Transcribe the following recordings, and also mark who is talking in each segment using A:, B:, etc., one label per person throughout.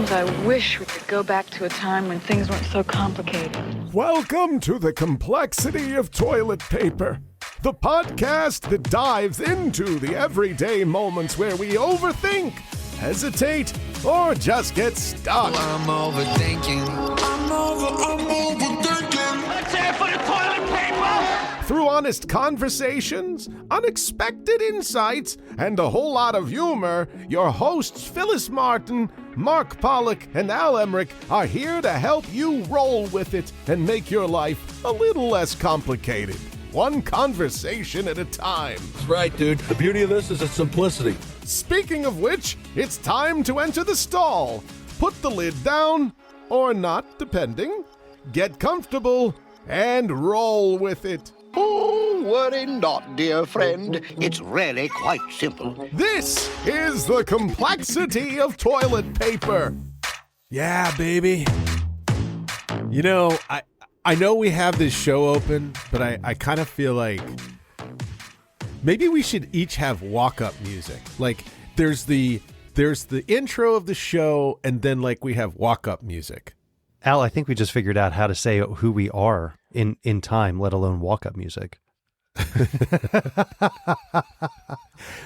A: Sometimes I wish we could go back to a time when things weren't so complicated.
B: Welcome to the complexity of toilet paper, the podcast that dives into the everyday moments where we overthink, hesitate, or just get stuck.
C: I'm overthinking. I'm overthinking.
D: Let's hear it for the toilet paper!
B: Through honest conversations, unexpected insights, and a whole lot of humor, your hosts Phyllis Martin, Mark Pollock, and Al Emmerich are here to help you roll with it and make your life a little less complicated. One conversation at a time.
E: That's right, dude. The beauty of this is its simplicity.
B: Speaking of which, it's time to enter the stall. Put the lid down, or not, depending. Get comfortable, and roll with it.
F: Oh, worry not, dear friend. It's really quite simple.
B: This is the complexity of toilet paper.
G: Yeah, baby. You know, I know we have this show open, but I kind of feel like maybe we should each have walk-up music. Like there's the intro of the show, and then like we have walk-up music.
H: Al, I think we just figured out how to say who we are in time, let alone walk-up music.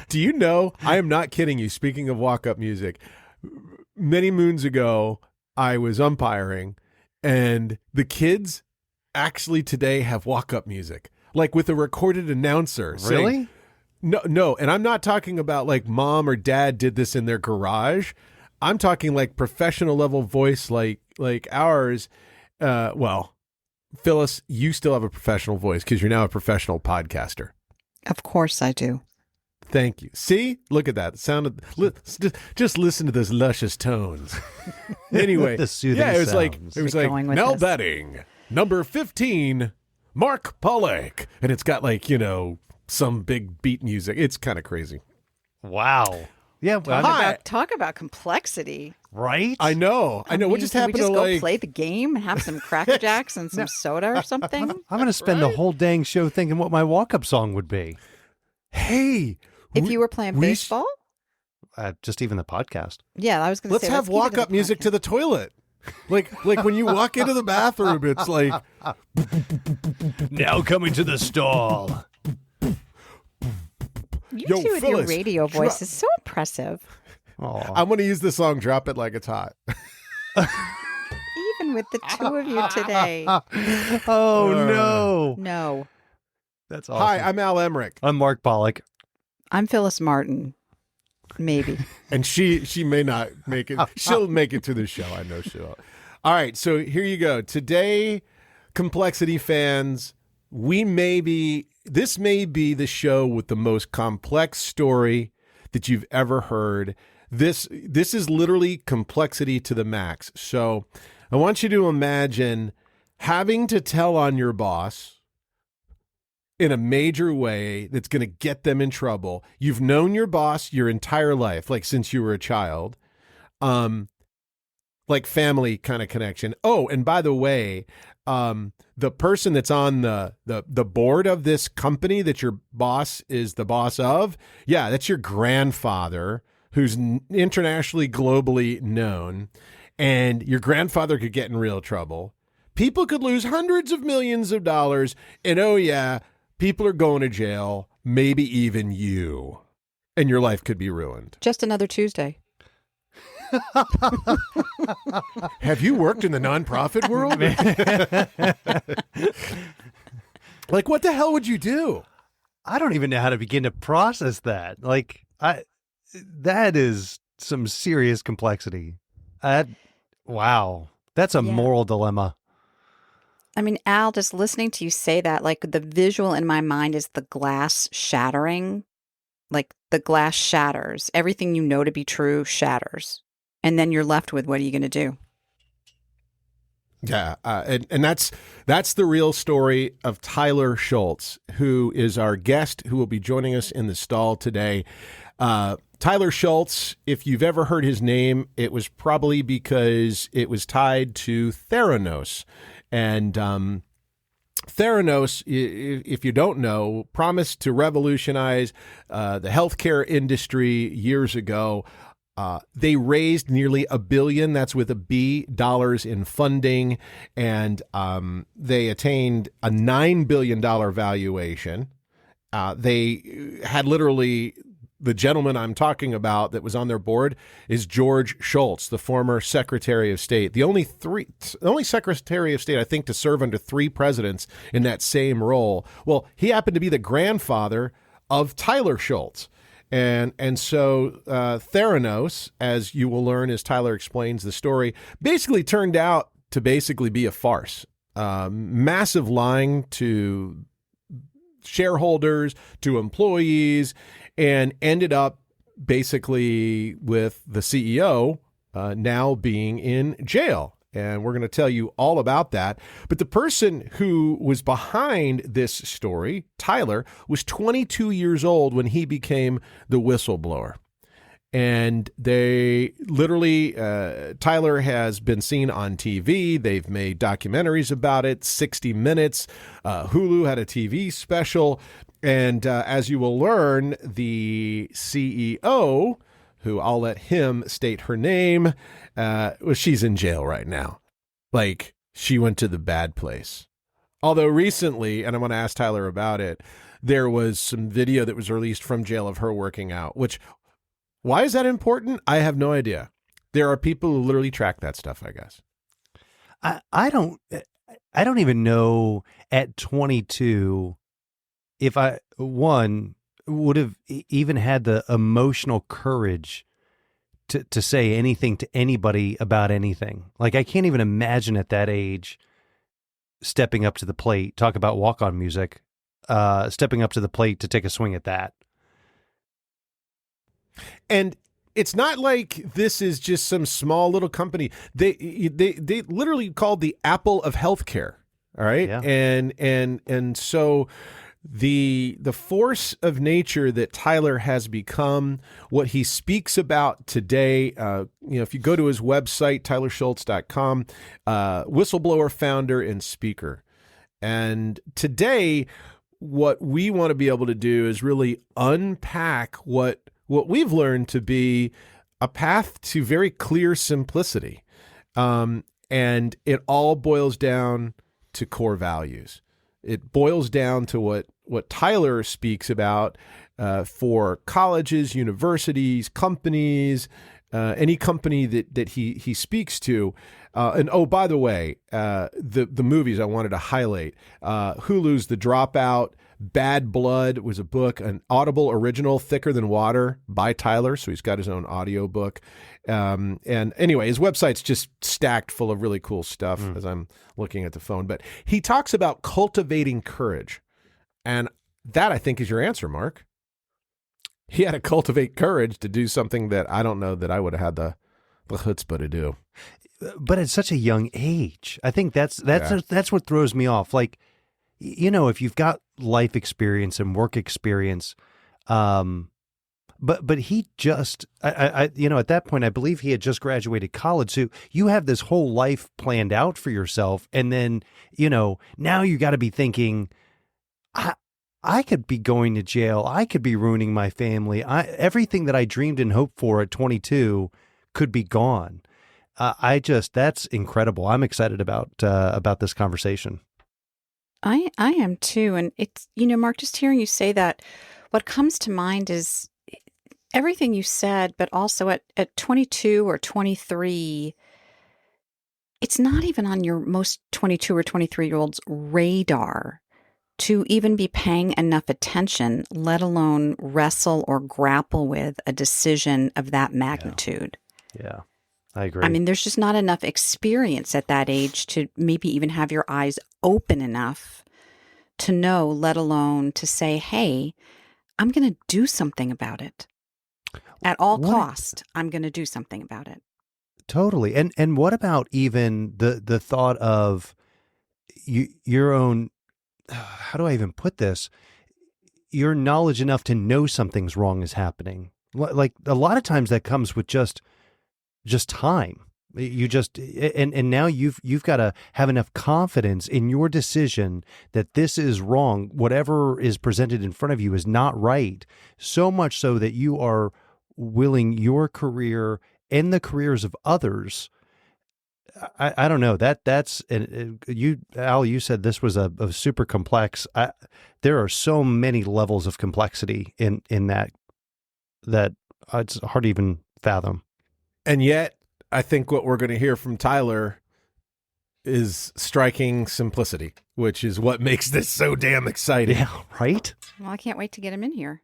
G: Do you know, I am not kidding you, speaking of walk-up music, many moons ago, I was umpiring, and the kids actually today have walk-up music, like with a recorded announcer.
H: Really?
G: Saying, no, and I'm not talking about like mom or dad did this in their garage. I'm talking like professional level voice like ours. Well, Phyllis, you still have a professional voice because you're now a professional podcaster.
I: Of course I do.
G: Thank you. See? Look at that. Just listen to those luscious tones. Anyway,
H: The soothing
G: yeah, it was
H: sounds.
G: like
I: Going with
G: Nell
I: this.
G: Betting, number 15, Mark Pollock, and it's got like, you know, some big beat music. It's kind of crazy.
H: Wow. Yeah, well,
I: Talk about complexity.
H: right?
G: I know. What just
I: Can
G: happened
I: we just
G: to
I: go
G: like
I: play the game and have some Cracker Jacks and some soda or something?
H: I'm going to spend the whole dang show thinking what my walk-up song would be.
G: hey,
I: If you were playing
G: we
I: baseball?
H: Just even the podcast.
I: Yeah, I was going to
G: let's
I: say.
G: have
I: keep it in
G: walk-up
I: the
G: music to
I: podcast.
G: the toilet. Like when you walk into the bathroom, it's like
H: Now coming to the stall.
I: You
G: Yo,
I: two with your
G: Phyllis,
I: radio voice is so impressive.
G: I'm going to use the song "Drop It Like It's Hot."
I: Even with the two of you today.
H: Oh, no.
I: No.
H: That's awesome.
G: Hi, I'm Al Emmerich.
H: I'm Mark Pollock.
I: I'm Phyllis Martin. Maybe.
G: And she may not make it. She'll make it to the show. I know she will. All right, so here you go. Today, Complexity fans, this may be the show with the most complex story that you've ever heard. This is literally complexity to the max. So I want you to imagine having to tell on your boss in a major way that's going to get them in trouble. You've known your boss your entire life, like since you were a child, like family kind of connection. Oh, and by the way, the person that's on the board of this company that your boss is the boss of, yeah, that's your grandfather, who's internationally, globally known, and your grandfather could get in real trouble. People could lose hundreds of millions of dollars, and oh yeah, people are going to jail, maybe even you, and your life could be ruined.
I: Just another Tuesday.
G: Have you worked in the nonprofit world? Like, what the hell would you do?
H: I don't even know how to begin to process that. Like, that is some serious complexity. Wow. That's a
I: Yeah.
H: moral dilemma.
I: I mean, Al, just listening to you say that, like the visual in my mind is the glass shattering. Like the glass shatters. Everything you know to be true shatters. And then you're left with, what are you going to do?
G: Yeah, and that's the real story of Tyler Shultz, who is our guest, who will be joining us in the stall today. Tyler Shultz, if you've ever heard his name, it was probably because it was tied to Theranos. And Theranos, if you don't know, promised to revolutionize the healthcare industry years ago. They raised nearly $1 billion, that's with a B, dollars in funding, and they attained a $9 billion valuation. They had literally, the gentleman I'm talking about that was on their board is George Shultz, the former Secretary of State, the only Secretary of State, I think, to serve under 3 presidents in that same role. Well, he happened to be the grandfather of Tyler Shultz. And so Theranos, as you will learn as Tyler explains the story, basically turned out to basically be a farce. Massive lying to shareholders, to employees, and ended up basically with the CEO now being in jail. And we're going to tell you all about that. But the person who was behind this story, Tyler, was 22 years old when he became the whistleblower. And they literally, Tyler has been seen on TV. They've made documentaries about it, 60 Minutes. Hulu had a TV special. And as you will learn, the CEO, who I'll let him state her name, well, she's in jail right now. Like, she went to the bad place. Although recently, and I'm going to ask Tyler about it, there was some video that was released from jail of her working out, which, why is that important? I have no idea. There are people who literally track that stuff, I guess.
H: I don't even know at 22 if I, one, would have even had the emotional courage to say anything to anybody about anything. Like, I can't even imagine at that age stepping up to the plate, talk about walk-on music, stepping up to the plate to take a swing at that.
G: And it's not like this is just some small little company. They literally called the Apple of healthcare. All right.
H: Yeah.
G: And so the force of nature that Tyler has become, what he speaks about today, if you go to his website, tylershultz.com, whistleblower, founder, and speaker. And today, what we want to be able to do is really unpack what we've learned to be a path to very clear simplicity. And it all boils down to core values. It boils down to what Tyler speaks about for colleges, universities, companies, any company that he speaks to. And oh, by the way, the movies I wanted to highlight, Hulu's The Dropout, Bad Blood was a book, an Audible original, Thicker Than Water by Tyler. So he's got his own audio book. And anyway, his website's just stacked full of really cool stuff as I'm looking at the phone. But he talks about cultivating courage. And that, I think, is your answer, Mark. He had to cultivate courage to do something that I don't know that I would have had the chutzpah to do.
H: But at such a young age, I think that's what throws me off. Like, if you've got life experience and work experience, but he just, at that point, I believe he had just graduated college. So you have this whole life planned out for yourself. And then, now you got to be thinking, I could be going to jail. I could be ruining my family. Everything that I dreamed and hoped for at 22 could be gone. That's incredible. I'm excited about this conversation.
I: I am too. And it's, Mark, just hearing you say that, what comes to mind is everything you said, but also at 22 or 23, it's not even on your most 22 or 23-year-old's radar to even be paying enough attention, let alone wrestle or grapple with a decision of that magnitude.
H: Yeah, I agree.
I: I mean, there's just not enough experience at that age to maybe even have your eyes open enough to know, let alone to say, hey, I'm going to do something about it. At all cost, I'm going to do something about it.
H: Totally. And what about even the thought of your own, how do I even put this? Your knowledge enough to know something's wrong is happening. Like, a lot of times that comes with just time. You just, and now you've got to have enough confidence in your decision that this is wrong. Whatever is presented in front of you is not right. So much so that you are willing your career and the careers of others. I don't know that's you, Al, you said this was a super complex. There are so many levels of complexity in that it's hard to even fathom.
G: And yet, I think what we're going to hear from Tyler is striking simplicity, which is what makes this so damn exciting.
H: Yeah, right?
I: Well, I can't wait to get him in here.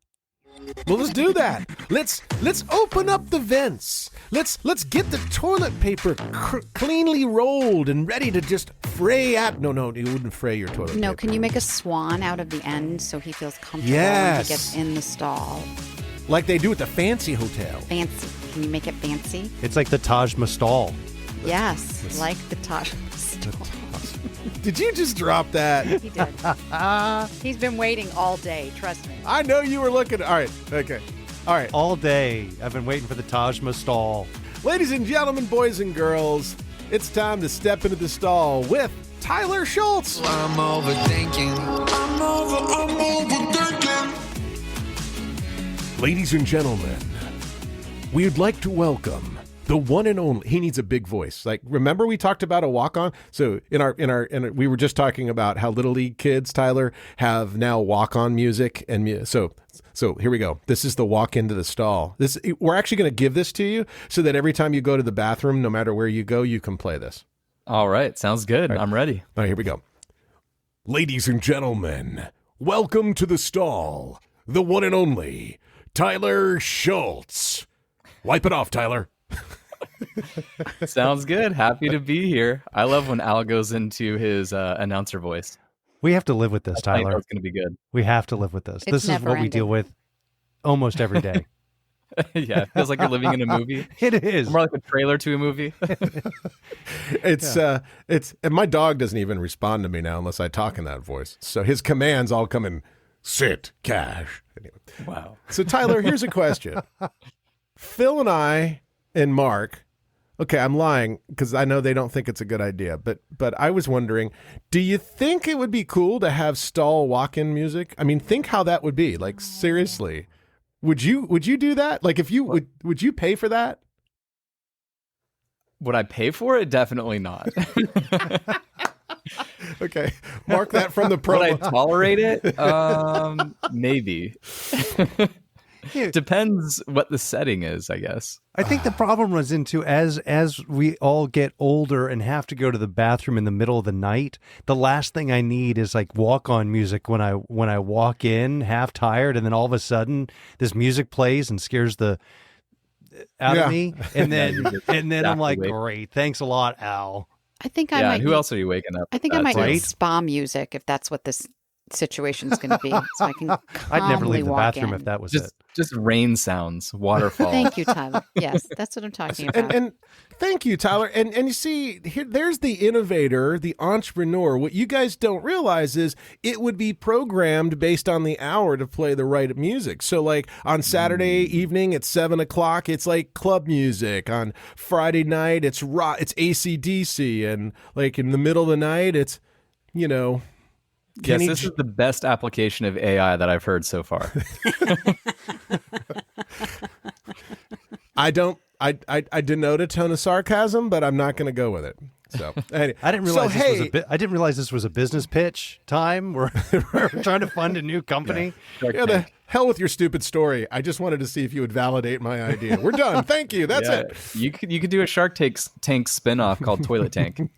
G: Well, let's do that. Let's open up the vents. Let's get the toilet paper cleanly rolled and ready to just fray at. No, you wouldn't fray your toilet paper.
I: No, can you make a swan out of the end so he feels comfortable
G: Yes.
I: when he gets in the stall?
G: Like they do at the fancy hotel.
I: Fancy. Can you make it fancy?
H: It's like the Taj Mahal.
I: Yes, like the Taj Mahal.
G: Did you just drop that?
I: He did. He's been waiting all day, trust me.
G: I know you were looking. All right. Okay. All right.
H: All day, I've been waiting for the Taj Mahal.
G: Ladies and gentlemen, boys and girls, it's time to step into the stall with Tyler Shultz.
C: I'm overthinking. I'm overthinking.
B: Ladies and gentlemen, we'd like to welcome the one and only.
G: He needs a big voice. Like, remember we talked about a walk-on? So we were just talking about how Little League kids, Tyler, have now walk-on music. And so here we go. This is the walk into the stall. We're actually going to give this to you so that every time you go to the bathroom, no matter where you go, you can play this.
J: All right. Sounds good. I'm ready.
G: All right, here we go.
B: Ladies and gentlemen, welcome to the stall, the one and only Tyler Shultz. Wipe it off, Tyler.
J: Sounds good. Happy to be here. I love when Al goes into his announcer voice.
H: We have to live with this, Tyler.
J: It's going to be good.
H: We have to live with this.
I: It's
H: This is what we deal with almost every day.
J: Yeah, it feels like you're living in a movie.
H: It is.
J: More like a trailer to a movie.
G: It's and my dog doesn't even respond to me now unless I talk in that voice. So his commands all come in, sit, cash. Anyway.
J: Wow.
G: So Tyler, here's a question. Phil and I and Mark, okay, I'm lying because I know they don't think it's a good idea, but I was wondering, do you think it would be cool to have stall walk-in music? I mean, think how that would be. Like, seriously. Would you do that? Like, if you would you pay for that?
J: Would I pay for it? Definitely not.
G: Okay. Mark that from the promo.
J: Would I tolerate it? Maybe. Depends what the setting is, I guess.
H: I think the problem runs into as we all get older and have to go to the bathroom in the middle of the night. The last thing I need is like walk-on music when I walk in half tired, and then all of a sudden this music plays and scares the out of me, and then I'm like, great, thanks a lot, Al.
I: I think I might.
J: Who else are you waking up?
I: I think I might need spa music if that's what this situation is going to be, so I can
H: I'd never leave the
I: walk
H: bathroom
I: in.
H: if that was it.
J: Just rain sounds, waterfall.
I: Thank you, Tyler. Yes, that's what I'm talking about.
G: And thank you, Tyler. And you see, here, there's the innovator, the entrepreneur. What you guys don't realize is it would be programmed based on the hour to play the right music. So like on Saturday evening at 7:00, it's like club music. On Friday night, it's rock, it's AC/DC. And like in the middle of the night, it's, you know,
J: Yes, this is the best application of AI that I've heard so far.
G: I denote a tone of sarcasm, but I'm not going to go with it. So anyway.
H: I didn't realize I didn't realize this was a business pitch time. We're trying to fund a new company.
G: Yeah, the hell with your stupid story. I just wanted to see if you would validate my idea. We're done. Thank you. That's it.
J: You could do a Shark Tank spinoff called Toilet Tank.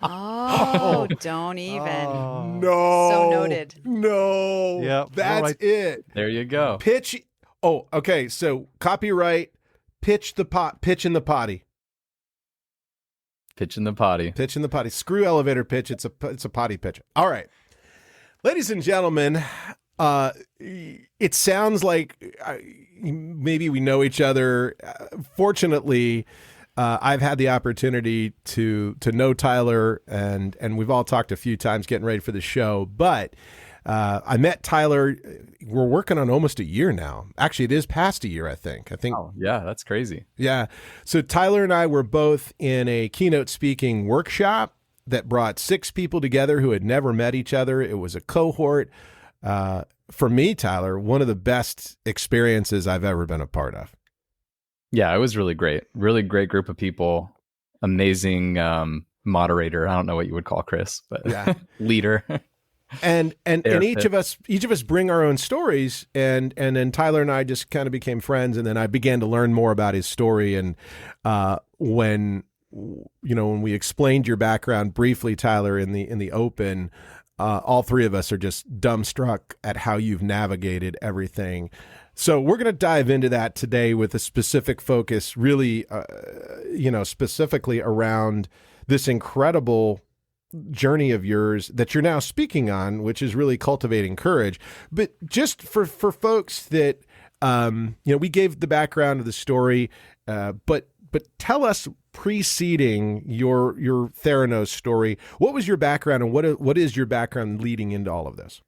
I: Oh, don't even.
G: No.
I: So noted.
G: No.
H: Yeah,
G: That's it.
J: There you go.
G: Pitch. Oh, okay. So copyright. Pitch in the potty.
J: Pitch in the potty.
G: Pitch in the potty. Screw elevator pitch. It's a potty pitch. All right. Ladies and gentlemen, it sounds like maybe we know each other. Fortunately, I've had the opportunity to know Tyler, and we've all talked a few times getting ready for the show. But I met Tyler. We're working on almost a year now. Actually, it is past a year, I think.
J: Oh, yeah, that's crazy.
G: Yeah. So Tyler and I were both in a keynote speaking workshop that brought 6 people together who had never met each other. It was a cohort. For me, Tyler, one of the best experiences I've ever been a part of.
J: Yeah, it was really great. Really great group of people. Amazing moderator. I don't know what you would call Chris, but
G: Yeah.
J: leader.
G: And each of us bring our own stories, and then Tyler and I just kind of became friends, and then I began to learn more about his story. And when we explained your background briefly, Tyler, in the open, all three of us are just dumbstruck at how you've navigated everything. So we're going to dive into that today with a specific focus, really, specifically around this incredible journey of yours that you're now speaking on, which is really cultivating courage. But just for folks that, we gave the background of the story, but tell us, preceding your Theranos story, what was your background, and what is your background leading into all of this?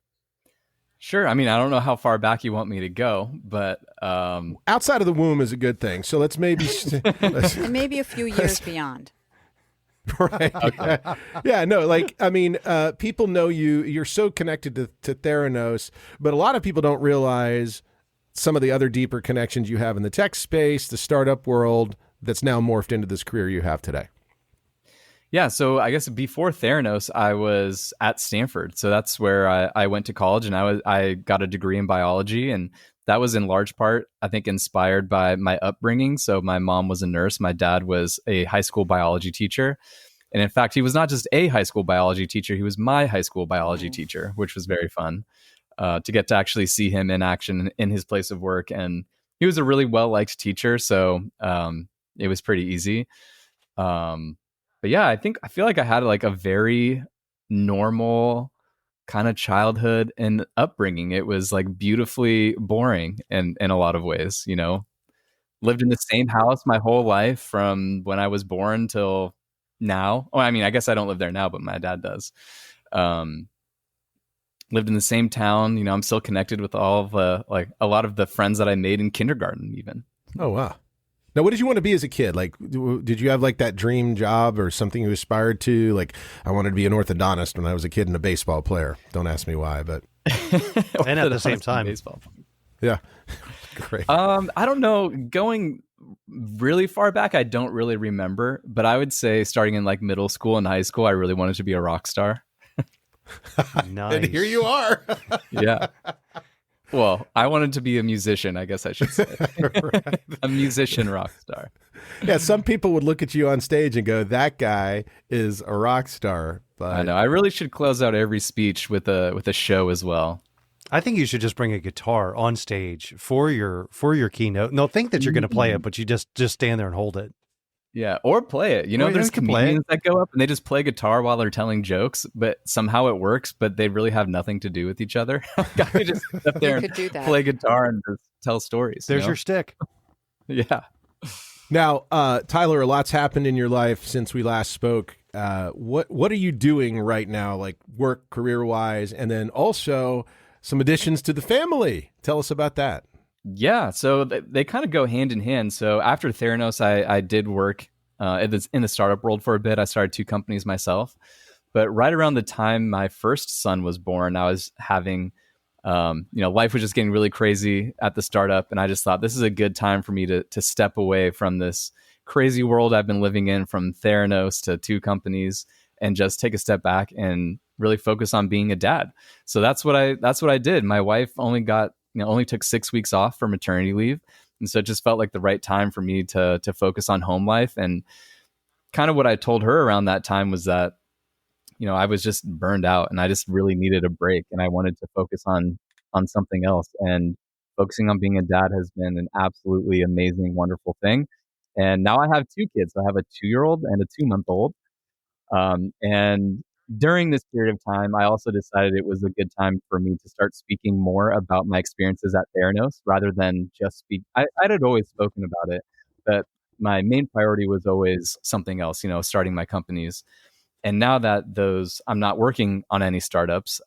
J: Sure. I mean, I don't know how far back you want me to go, but
G: outside of the womb is a good thing. So let's maybe
I: and maybe a few years beyond.
G: Right. Okay. Yeah. No. People know you. You're so connected to Theranos, but a lot of people don't realize some of the other deeper connections you have in the tech space, the startup world, that's now morphed into this career you have today.
J: Yeah, so I guess before Theranos, I was at Stanford. So that's where I went to college, and I got a degree in biology, and that was in large part, I think, inspired by my upbringing. So my mom was a nurse. My dad was a high school biology teacher. And in fact, he was not just a high school biology teacher, he was my high school biology teacher, which was very fun to get to actually see him in action in his place of work. And he was a really well-liked teacher, so it was pretty easy. But yeah, I feel like I had like a very normal kind of childhood and upbringing. It was like beautifully boring in a lot of ways, lived in the same house my whole life from when I was born till now. Oh, I mean, I guess I don't live there now, but my dad does. Lived in the same town. I'm still connected with all of a lot of the friends that I made in kindergarten even.
G: Oh, wow. Now, what did you want to be as a kid? Like, did you have like that dream job or something you aspired to? Like, I wanted to be an orthodontist when I was a kid and a baseball player. Don't ask me why, but.
H: And at the same time.
J: Baseball.
G: Yeah. Great.
J: I don't know. Going really far back, I don't really remember, but I would say starting in like middle school and high school, I really wanted to be a rock star.
H: Nice.
G: And here you are.
J: Yeah. Well, I wanted to be a musician, I guess I should say. Right. A musician rock star.
G: Yeah, some people would look at you on stage and go, that guy is a rock star. But
J: I know. I really should close out every speech with a show as well.
H: I think you should just bring a guitar on stage for your keynote. And they'll think that you're going to play it, but you just stand there and hold it.
J: Yeah, or play it. There's comedians that go up and they just play guitar while they're telling jokes, but somehow it works, but they really have nothing to do with each other. I could just sit up there and play guitar and just tell stories.
H: There's your stick.
J: Yeah.
G: Now, Tyler, a lot's happened in your life since we last spoke. What are you doing right now, like work, career-wise, and then also some additions to the family? Tell us about that.
J: Yeah, so they kind of go hand in hand. So after Theranos, I did work in the startup world for a bit. I started 2 companies myself. But right around the time my first son was born, I was having, life was just getting really crazy at the startup. And I just thought this is a good time for me to step away from this crazy world I've been living in, from Theranos to 2 companies, and just take a step back and really focus on being a dad. So that's what I did. My wife only took 6 weeks off for maternity leave. And so it just felt like the right time for me to focus on home life. And kind of what I told her around that time was that, I was just burned out and I just really needed a break, and I wanted to focus on something else. And focusing on being a dad has been an absolutely amazing, wonderful thing. And now I have 2 kids. I have a 2-year-old and a 2-month-old. And during this period of time, I also decided it was a good time for me to start speaking more about my experiences at Theranos rather than just speak. I had always spoken about it, but my main priority was always something else, starting my companies. And now that I'm not working on any startups,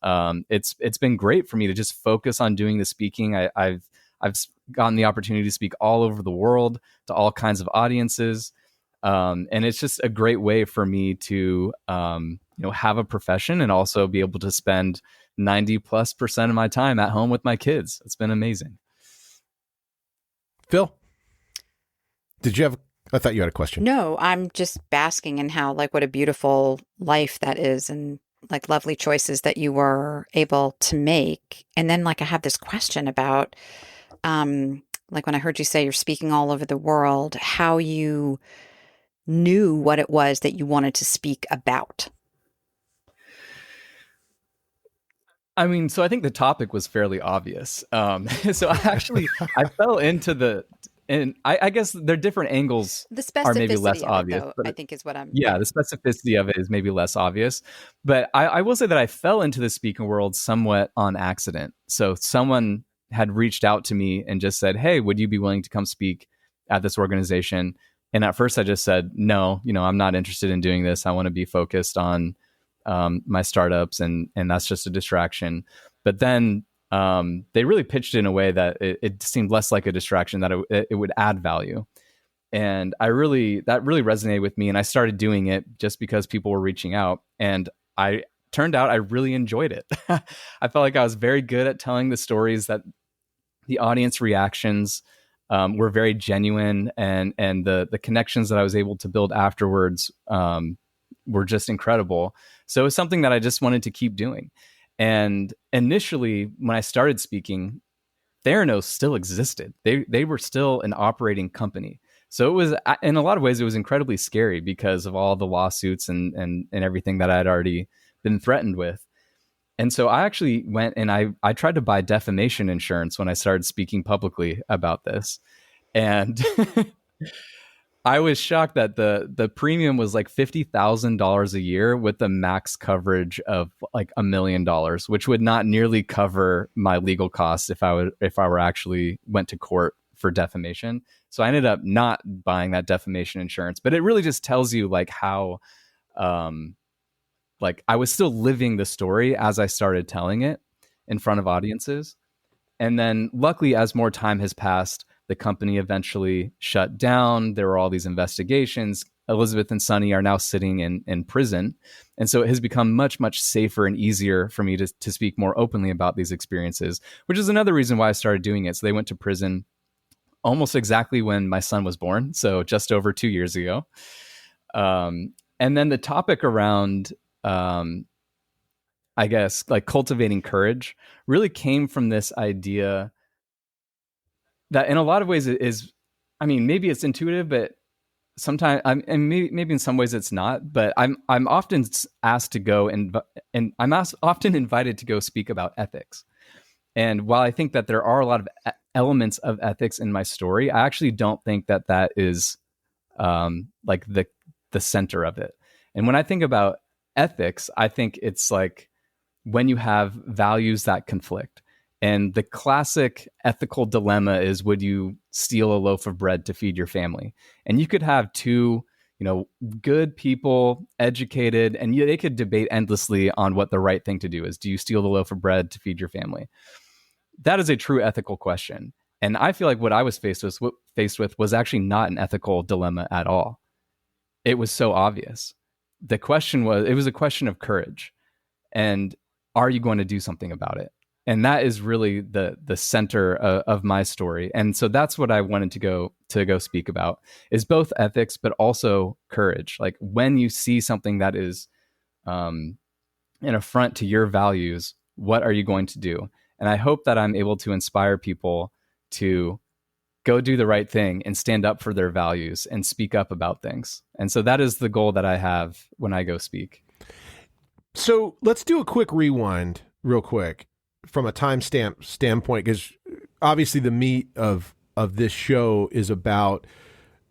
J: it's been great for me to just focus on doing the speaking. I've gotten the opportunity to speak all over the world to all kinds of audiences. And it's just a great way for me to, have a profession and also be able to spend 90+% of my time at home with my kids. It's been amazing.
G: Phil? Did you have? I thought you had a question.
I: No, I'm just basking in how, like, what a beautiful life that is, and like lovely choices that you were able to make. And then, like, I have this question about, like, when I heard you say you're speaking all over the world, how you knew what it was that you wanted to speak about.
J: I mean, so I think the topic was fairly obvious. So I fell into the, and I guess there are different angles
I: The
J: are maybe less
I: specificity of
J: obvious.
I: it, though,
J: But
I: I think is what I'm.
J: yeah, the specificity of it is maybe less obvious. But I will say that I fell into the speaking world somewhat on accident. So someone had reached out to me and just said, "Hey, would you be willing to come speak at this organization?" And at first I just said, "No, I'm not interested in doing this. I want to be focused on my startups, and that's just a distraction." But then they really pitched it in a way that it seemed less like a distraction, that it would add value. And that really resonated with me. And I started doing it just because people were reaching out. And turned out I really enjoyed it. I felt like I was very good at telling the stories, that the audience reactions were very genuine, and the connections that I was able to build afterwards were just incredible. So it was something that I just wanted to keep doing. And initially, when I started speaking, Theranos still existed. They were still an operating company. So it was, in a lot of ways, it was incredibly scary because of all the lawsuits and everything that I had already been threatened with. And so I actually went and I tried to buy defamation insurance when I started speaking publicly about this. And I was shocked that the premium was like $50,000 a year with the max coverage of like $1 million, which would not nearly cover my legal costs if I were actually went to court for defamation. So I ended up not buying that defamation insurance. But it really just tells you like how like I was still living the story as I started telling it in front of audiences. And then luckily, as more time has passed, the company eventually shut down. There were all these investigations. Elizabeth and Sonny are now sitting in prison. And so it has become much, much safer and easier for me to speak more openly about these experiences, which is another reason why I started doing it. So they went to prison almost exactly when my son was born. So just over 2 years ago. And then the topic around, I guess, like cultivating courage really came from this idea that in a lot of ways it is, I mean, maybe it's intuitive, but sometimes, and maybe in some ways it's not, but I'm often asked to go and I'm often invited to go speak about ethics. And while I think that there are a lot of elements of ethics in my story, I actually don't think that is like the center of it. And when I think about ethics, I think it's like when you have values that conflict. And the classic ethical dilemma is, would you steal a loaf of bread to feed your family? And you could have two, good people, educated, and they could debate endlessly on what the right thing to do is. Do you steal the loaf of bread to feed your family? That is a true ethical question. And I feel like what I was faced with was actually not an ethical dilemma at all. It was so obvious. It was a question of courage. And are you going to do something about it? And that is really the center of my story. And so that's what I wanted to go speak about, is both ethics, but also courage. Like when you see something that is an affront to your values, what are you going to do? And I hope that I'm able to inspire people to go do the right thing and stand up for their values and speak up about things. And so that is the goal that I have when I go speak.
G: So let's do a quick rewind real quick from a timestamp standpoint, because obviously the meat of this show is about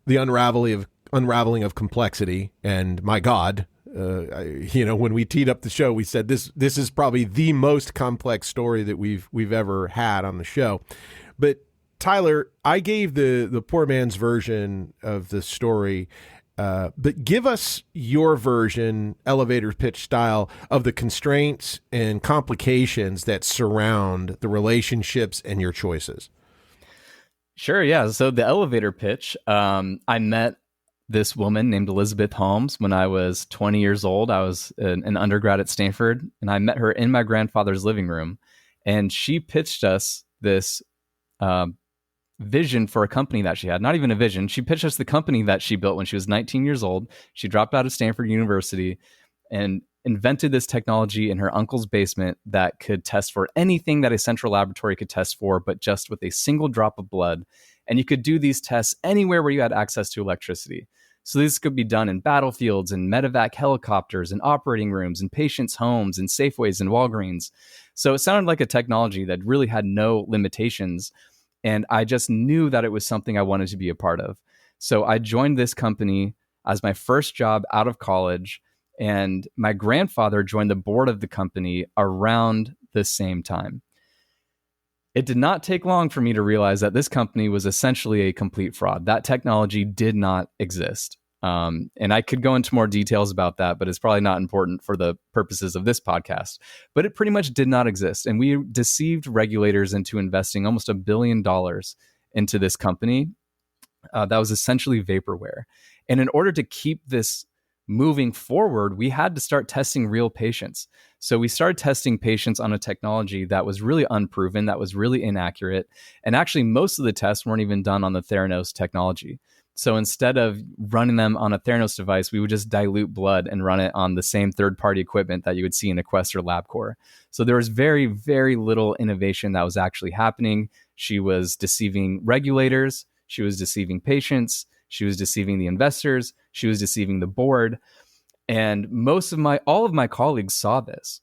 G: the unraveling of complexity. And my God, when we teed up the show, we said this is probably the most complex story that we've ever had on the show. But Tyler, I gave the poor man's version of the story. But give us your version, elevator pitch style, of the constraints and complications that surround the relationships and your choices.
J: Sure, yeah. So the elevator pitch, I met this woman named Elizabeth Holmes when I was 20 years old. I was an undergrad at Stanford, and I met her in my grandfather's living room. And she pitched us this vision for a company that she had. Not even a vision. She pitched us the company that she built when she was 19 years old. She dropped out of Stanford University and invented this technology in her uncle's basement that could test for anything that a central laboratory could test for, but just with a single drop of blood. And you could do these tests anywhere where you had access to electricity. So this could be done in battlefields and medevac helicopters and operating rooms and patients' homes and Safeways and Walgreens. So it sounded like a technology that really had no limitations. And I just knew that it was something I wanted to be a part of. So I joined this company as my first job out of college. And my grandfather joined the board of the company around the same time. It did not take long for me to realize that this company was essentially a complete fraud. That technology did not exist. And I could go into more details about that, but it's probably not important for the purposes of this podcast. But it pretty much did not exist. And we deceived regulators into investing almost $1 billion into this company that was essentially vaporware. And in order to keep this moving forward, we had to start testing real patients. So we started testing patients on a technology that was really unproven, that was really inaccurate. And actually, most of the tests weren't even done on the Theranos technology. So instead of running them on a Theranos device, we would just dilute blood and run it on the same third-party equipment that you would see in a Quest or LabCorp. So there was very, very little innovation that was actually happening. She was deceiving regulators. She was deceiving patients. She was deceiving the investors. She was deceiving the board. And all of my colleagues saw this.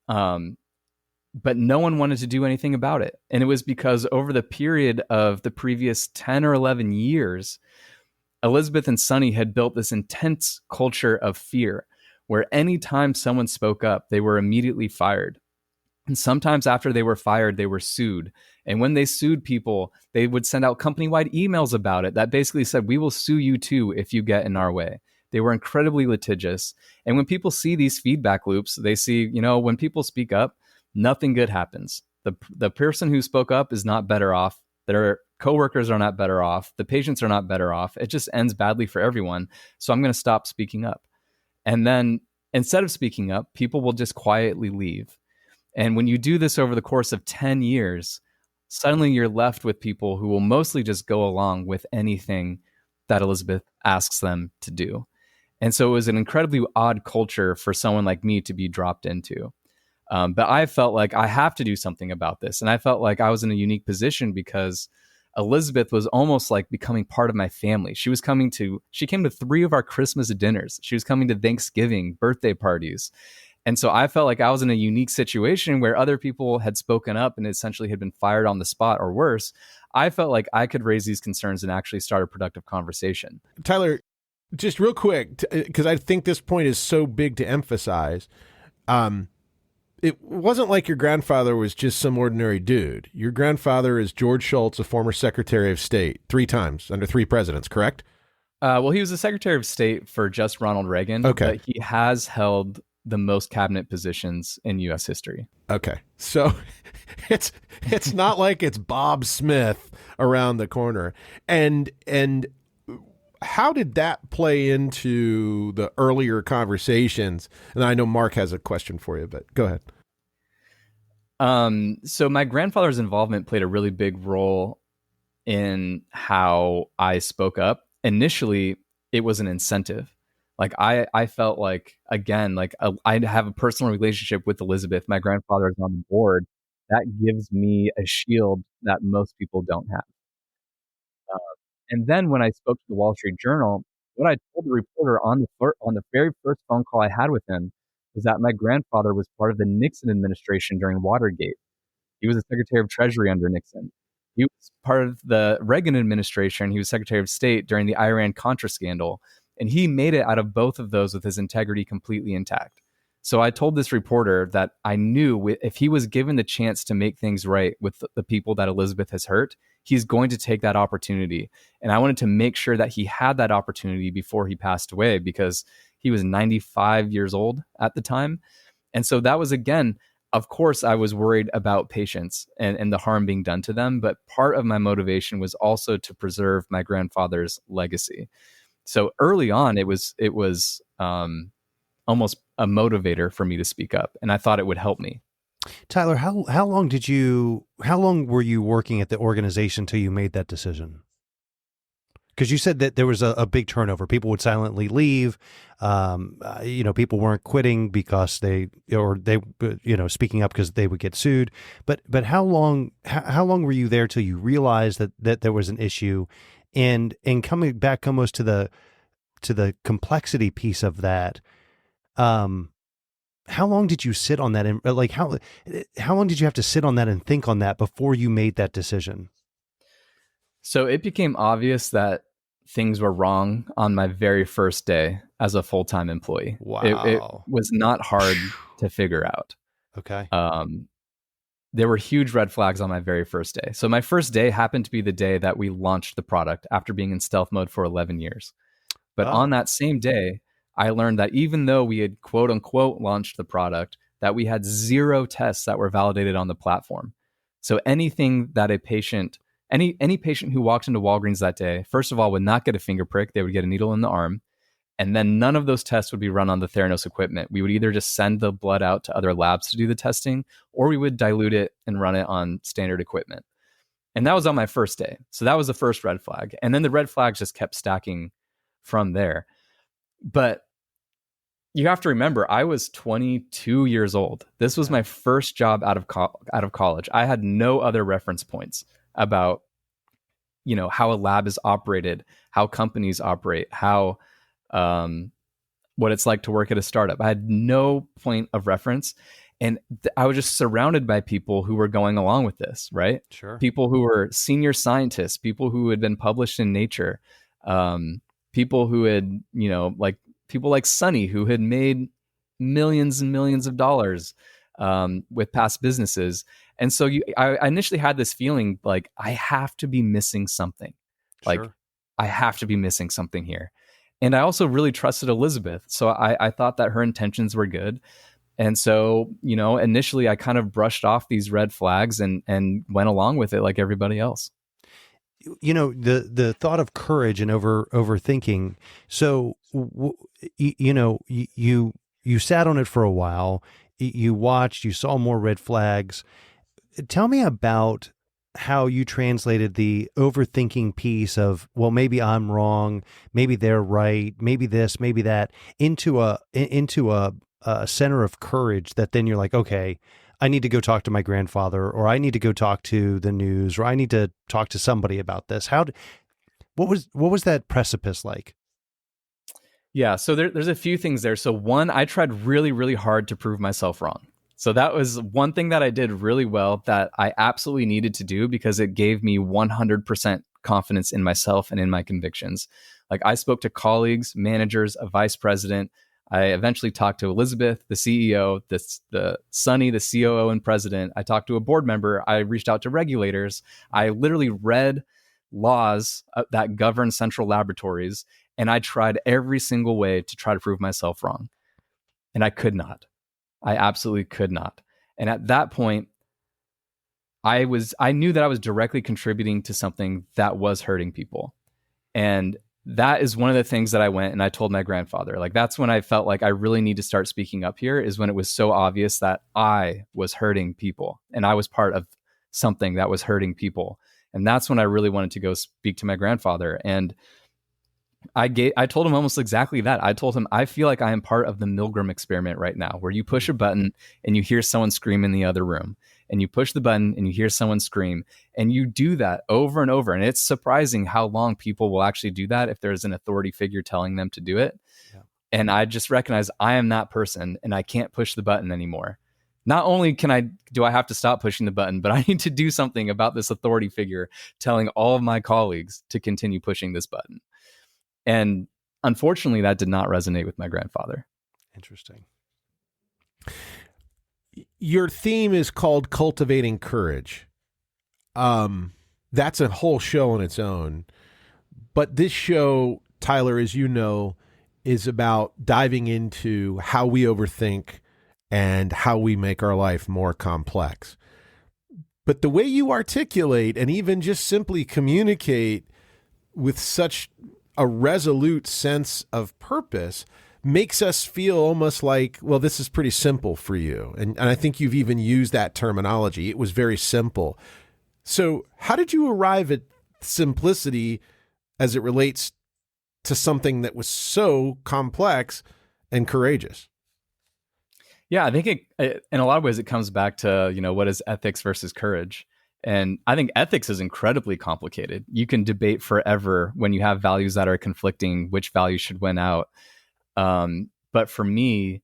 J: But no one wanted to do anything about it. And it was because over the period of the previous 10 or 11 years, Elizabeth and Sonny had built this intense culture of fear where anytime someone spoke up, they were immediately fired. And sometimes after they were fired, they were sued. And when they sued people, they would send out company-wide emails about it that basically said, we will sue you too if you get in our way. They were incredibly litigious. And when people see these feedback loops, they see, when people speak up, nothing good happens. The person who spoke up is not better off. Their coworkers are not better off. The patients are not better off. It just ends badly for everyone. So I'm going to stop speaking up. And then instead of speaking up, people will just quietly leave. And when you do this over the course of 10 years, suddenly you're left with people who will mostly just go along with anything that Elizabeth asks them to do. And so it was an incredibly odd culture for someone like me to be dropped into. But I felt like I have to do something about this. And I felt like I was in a unique position because Elizabeth was almost like becoming part of my family. She came to 3 of our Christmas dinners. She was coming to Thanksgiving, birthday parties. And so I felt like I was in a unique situation where other people had spoken up and essentially had been fired on the spot or worse. I felt like I could raise these concerns and actually start a productive conversation.
B: Tyler, just real quick, because I think this point is so big to emphasize. It wasn't like your grandfather was just some ordinary dude. Your grandfather is George Shultz, a former Secretary of State, 3 times under 3 presidents, correct?
J: Well, he was the Secretary of State for just Ronald Reagan,
B: okay.
J: But he has held the most cabinet positions in U.S. history.
B: Okay, so it's not like it's Bob Smith around the corner. And how did that play into the earlier conversations? And I know Mark has a question for you, but go ahead.
J: So my grandfather's involvement played a really big role in how I spoke up. Initially, it was an incentive. Like I felt like, again, like I have a personal relationship with Elizabeth. My grandfather is on the board. That gives me a shield that most people don't have. And then when I spoke to the Wall Street Journal, what I told the reporter on the very first phone call I had with him was that my grandfather was part of the Nixon administration during Watergate. He was the Secretary of Treasury under Nixon. He was part of the Reagan administration. He was Secretary of State during the Iran-Contra scandal. And he made it out of both of those with his integrity completely intact. So I told this reporter that I knew if he was given the chance to make things right with the people that Elizabeth has hurt, he's going to take that opportunity. And I wanted to make sure that he had that opportunity before he passed away because he was 95 years old at the time. And so that was, again, of course, I was worried about patients and the harm being done to them. But part of my motivation was also to preserve my grandfather's legacy. So early on, it was almost a motivator for me to speak up. And I thought it would help me.
H: Tyler, how long were you working at the organization till you made that decision? Because you said that there was a big turnover. People would silently leave. People weren't quitting because they speaking up because they would get sued. But how long were you there till you realized that there was an issue, and coming back almost to the complexity piece of that. How long did you sit on that? And how long did you have to sit on that and think on that before you made that decision?
J: So it became obvious that things were wrong on my very first day as a full-time employee.
H: Wow.
J: It was not hard to figure out.
H: Okay.
J: There were huge red flags on my very first day. So my first day happened to be the day that we launched the product after being in stealth mode for 11 years. But on that same day, I learned that even though we had quote unquote launched the product, that we had 0 tests that were validated on the platform. So anything that any patient who walked into Walgreens that day, first of all, would not get a finger prick. They would get a needle in the arm. And then none of those tests would be run on the Theranos equipment. We would either just send the blood out to other labs to do the testing, or we would dilute it and run it on standard equipment. And that was on my first day. So that was the first red flag. And then the red flags just kept stacking from there. But you have to remember, I was 22 years old. This was my first job out of college. I had no other reference points about, how a lab is operated, how companies operate, how what it's like to work at a startup. I had no point of reference, and I was just surrounded by people who were going along with this, right?
H: Sure.
J: People who were senior scientists, people who had been published in Nature, people who had, people like Sunny, who had made millions and millions of dollars with past businesses. And so I initially had this feeling like I have to be missing something. Like
H: Sure.
J: I have to be missing something here. And I also really trusted Elizabeth. So I thought that her intentions were good. And so, initially I kind of brushed off these red flags and went along with it like everybody else.
H: The thought of courage and overthinking. So, you sat on it for a while, you watched, you saw more red flags. Tell me about how you translated the overthinking piece of, well, maybe I'm wrong, maybe they're right, maybe this, maybe that, into a center of courage that then you're like, okay, I need to go talk to my grandfather, or I need to go talk to the news, or I need to talk to somebody about this. What was that precipice like?
J: Yeah, so there's a few things there. So one, I tried really, really hard to prove myself wrong. So that was one thing that I did really well that I absolutely needed to do because it gave me 100% confidence in myself and in my convictions. Like I spoke to colleagues, managers, a vice president. I eventually talked to Elizabeth, the CEO, the Sunny, the COO and president. I talked to a board member. I reached out to regulators. I literally read laws that govern central laboratories, and I tried every single way to try to prove myself wrong. And I could not. I absolutely could not. And at that point, I knew that I was directly contributing to something that was hurting people. And that is one of the things that I went and I told my grandfather. Like, that's when I felt like I really need to start speaking up here, is when it was so obvious that I was hurting people and I was part of something that was hurting people. And that's when I really wanted to go speak to my grandfather. And I told him almost exactly that. I told him, I feel like I am part of the Milgram experiment right now, where you push a button and you hear someone scream in the other room, and you push the button and you hear someone scream, and you do that over and over. And it's surprising how long people will actually do that if there's an authority figure telling them to do it. Yeah. And I just recognize I am that person and I can't push the button anymore. Not only do I have to stop pushing the button, but I need to do something about this authority figure telling all of my colleagues to continue pushing this button. And unfortunately, that did not resonate with my grandfather.
H: Interesting.
G: Your theme is called Cultivating Courage. That's a whole show on its own. But this show, Tyler, as you know, is about diving into how we overthink and how we make our life more complex. But the way you articulate and even just simply communicate with such a resolute sense of purpose, makes us feel almost like, well, this is pretty simple for you. And I think you've even used that terminology. It was very simple. So how did you arrive at simplicity as it relates to something that was so complex and courageous?
J: Yeah, I think in a lot of ways it comes back to, what is ethics versus courage. And I think ethics is incredibly complicated. You can debate forever when you have values that are conflicting, which values should win out. But for me,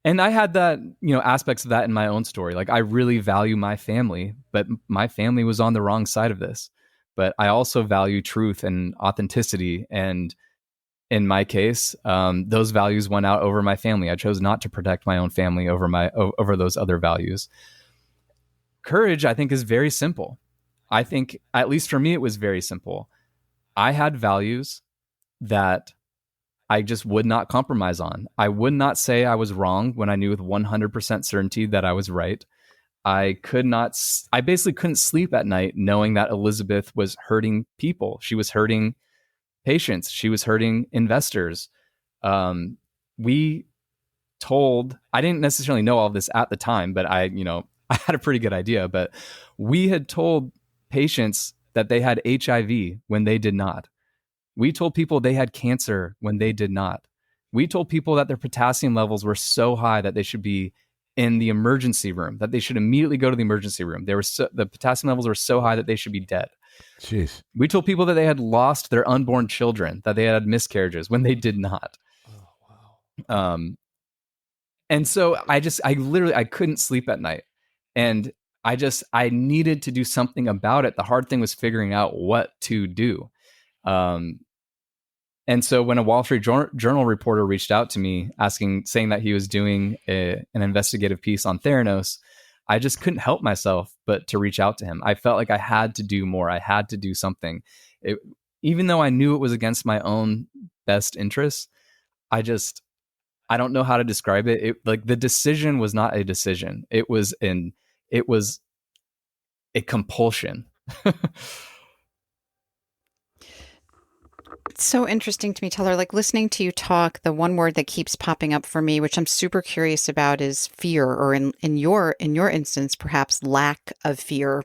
J: and I had that, aspects of that in my own story. Like I really value my family, but my family was on the wrong side of this. But I also value truth and authenticity. And in my case, those values went out over my family. I chose not to protect my own family over those other values. Courage, I think, is very simple. I think, at least for me, it was very simple. I had values that I just would not compromise on. I would not say I was wrong when I knew with 100% certainty that I was right. I basically couldn't sleep at night knowing that Elizabeth was hurting people. She was hurting patients. She was hurting investors. I didn't necessarily know all of this at the time, but I had a pretty good idea. But we had told patients that they had HIV when they did not. We told people they had cancer when they did not. We told people that their potassium levels were so high that they should be in the emergency room, that they should immediately go to the emergency room. The potassium levels were so high that they should be dead.
G: Jeez.
J: We told people that they had lost their unborn children, that they had miscarriages when they did not. Oh, wow. And so I couldn't sleep at night. And I needed to do something about it. The hard thing was figuring out what to do. And so when a Wall Street Journal reporter reached out to me saying that he was doing an investigative piece on Theranos, I just couldn't help myself but to reach out to him. I felt like I had to do more. I had to do something. Even though I knew it was against my own best interests, I don't know how to describe it. Like the decision was not a decision. It was a compulsion.
I: It's so interesting to me, Tyler. Like listening to you talk, the one word that keeps popping up for me, which I'm super curious about, is fear, or in your instance, perhaps lack of fear.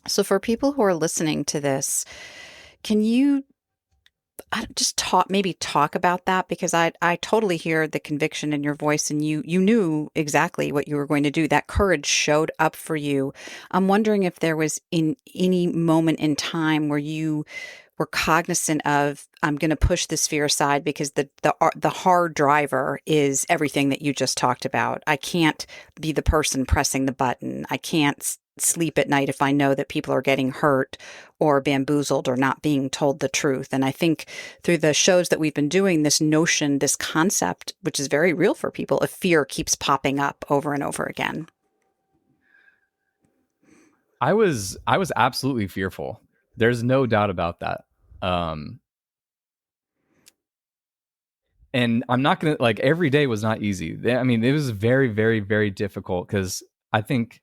I: So for people who are listening to this, can you just talk about that? Because I totally hear the conviction in your voice, and you knew exactly what you were going to do. That courage showed up for you. I'm wondering if there was in any moment in time where you were cognizant of, I'm going to push this fear aside because the hard driver is everything that you just talked about. I can't be the person pressing the button. I can't sleep at night if I know that people are getting hurt or bamboozled or not being told the truth. And I think through the shows that we've been doing, this notion, this concept, which is very real for people, of fear keeps popping up over and over again.
J: I was absolutely fearful. There's no doubt about that. And I'm not going to, every day was not easy. I mean, it was very, very, very difficult because I think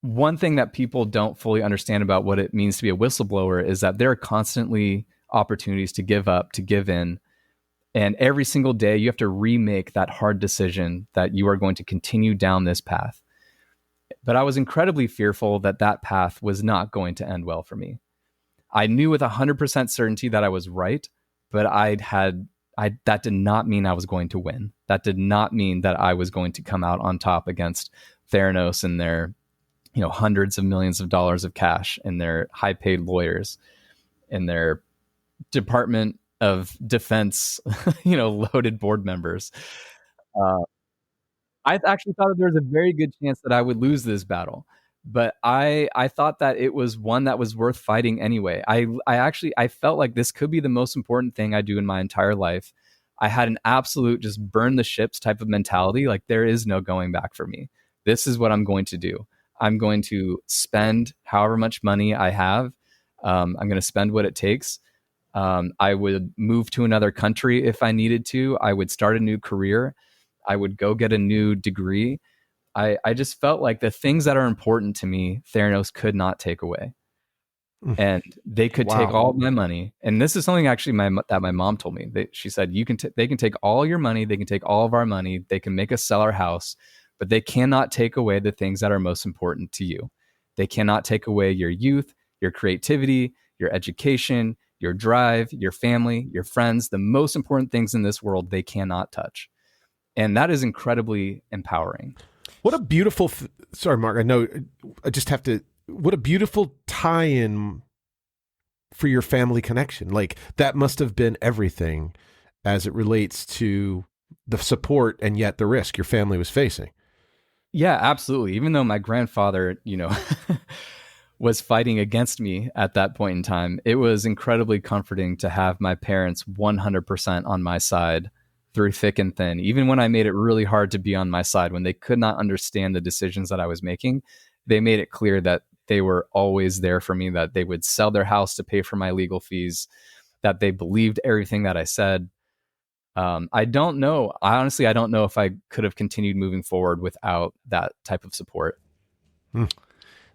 J: one thing that people don't fully understand about what it means to be a whistleblower is that there are constantly opportunities to give up, to give in. And every single day you have to remake that hard decision that you are going to continue down this path. But I was incredibly fearful that that path was not going to end well for me. I knew with 100% certainty that I was right, but that did not mean I was going to win. That did not mean that I was going to come out on top against Theranos and their, hundreds of millions of dollars of cash and their high-paid lawyers and their Department of Defense, loaded board members. I actually thought that there was a very good chance that I would lose this battle. But I thought that it was one that was worth fighting anyway. I felt like this could be the most important thing I do in my entire life. I had an absolute just burn the ships type of mentality. Like there is no going back for me. This is what I'm going to do. I'm going to spend however much money I have. I'm going to spend what it takes. I would move to another country if I needed to. I would start a new career. I would go get a new degree. I just felt like the things that are important to me, Theranos could not take away. and they could take all of my money. And this is something actually that my mom told me. She said, they can take all your money. They can take all of our money. They can make us sell our house, but they cannot take away the things that are most important to you. They cannot take away your youth, your creativity, your education, your drive, your family, your friends. The most important things in this world, they cannot touch. And that is incredibly empowering.
G: What a beautiful, sorry, Mark, I know I just have to, what a beautiful tie-in for your family connection. Like that must have been everything as it relates to the support and yet the risk your family was facing.
J: Yeah, absolutely. Even though my grandfather, was fighting against me at that point in time, it was incredibly comforting to have my parents 100% on my side through thick and thin. Even when I made it really hard to be on my side, when they could not understand the decisions that I was making, they made it clear that they were always there for me, that they would sell their house to pay for my legal fees, that they believed everything that I said. I don't know. I don't know if I could have continued moving forward without that type of support.